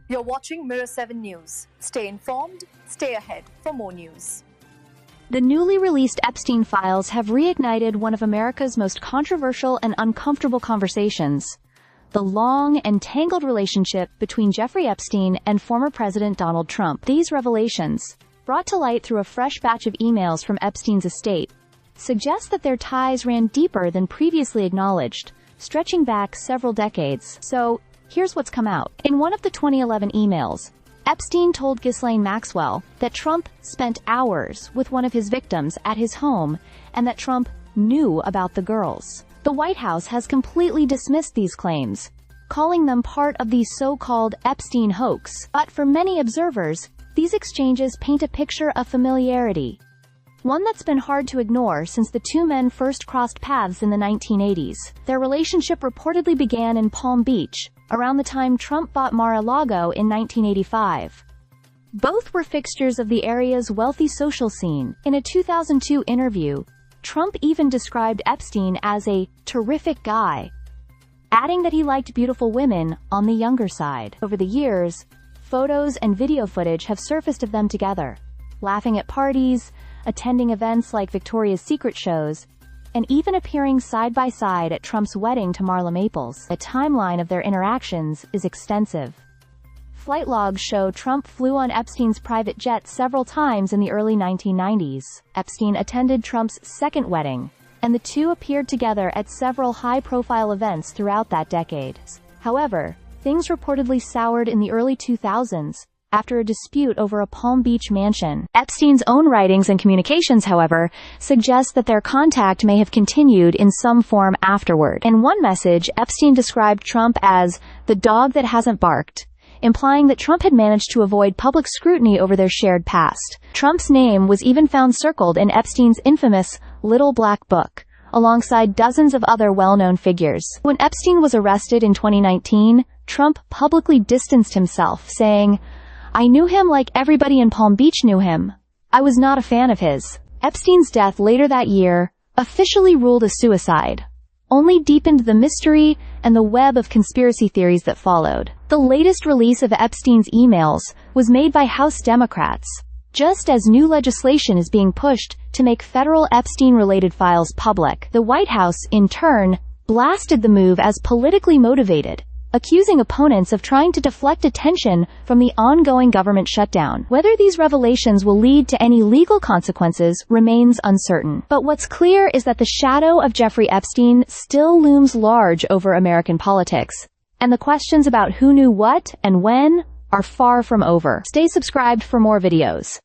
You're watching Mirror 7 News. Stay informed, stay ahead for more news. The newly released Epstein files have reignited one of America's most controversial and uncomfortable conversations: the long and tangled relationship between Jeffrey Epstein and former President Donald Trump. These revelations, brought to light through a fresh batch of emails from Epstein's estate, suggest that their ties ran deeper than previously acknowledged, stretching back several decades. So, here's what's come out. In one of the 2011 emails, Epstein told Ghislaine Maxwell that Trump spent hours with one of his victims at his home and that Trump knew about the girls. The White House has completely dismissed these claims, calling them part of the so-called Epstein hoax. But for many observers, these exchanges paint a picture of familiarity, one that's been hard to ignore since the two men first crossed paths in the 1980s. Their relationship reportedly began in Palm Beach, around the time Trump bought Mar-a-Lago in 1985. Both were fixtures of the area's wealthy social scene. In a 2002 interview, Trump even described Epstein as a terrific guy, adding that he liked beautiful women on the younger side. Over the years, photos and video footage have surfaced of them together, laughing at parties, attending events like Victoria's Secret shows, and even appearing side by side at Trump's wedding to Marla Maples. The timeline of their interactions is extensive. Flight logs show Trump flew on Epstein's private jet several times in the early 1990s. Epstein attended Trump's second wedding, and the two appeared together at several high-profile events throughout that decade. However, things reportedly soured in the early 2000s, after a dispute over a Palm Beach mansion. Epstein's own writings and communications, however, suggest that their contact may have continued in some form afterward. In one message, Epstein described Trump as the dog that hasn't barked, implying that Trump had managed to avoid public scrutiny over their shared past. Trump's name was even found circled in Epstein's infamous Little Black Book, alongside dozens of other well-known figures. When Epstein was arrested in 2019, Trump publicly distanced himself, saying, "I knew him like everybody in Palm Beach knew him. I was not a fan of his." Epstein's death later that year, officially ruled a suicide, only deepened the mystery and the web of conspiracy theories that followed. The latest release of Epstein's emails was made by House Democrats, just as new legislation is being pushed to make federal Epstein-related files public. The White House, in turn, blasted the move as politically motivated, accusing opponents of trying to deflect attention from the ongoing government shutdown. Whether these revelations will lead to any legal consequences remains uncertain. But what's clear is that the shadow of Jeffrey Epstein still looms large over American politics, and the questions about who knew what and when are far from over. Stay subscribed for more videos.